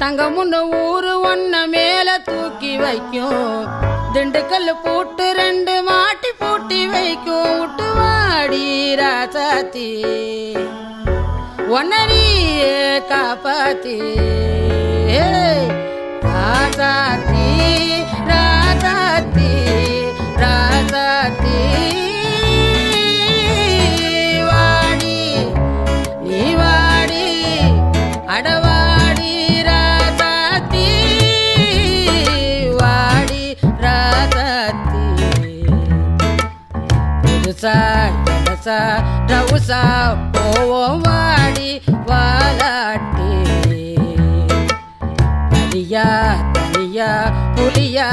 தங்கமுன்னு ஊரு ஒன்ன மேல தூக்கி வைக்கும் திண்டுக்கல் பூட்டு 2 மாட்டி பூட்டி வைக்கும் விட்டுவாடி ராசாத்தி ஒன்னரியே காப்பாத்தி ராசாத்தி ராசாத்தி ராசாத்தி வாடி நீ வாடி அடவாடி ராசாத்தி வாடி ராசாத்தி புதுசா ஜலசா ரவுசா போவோம் வாடி வாலாட்டி தனியா தனியா புலியா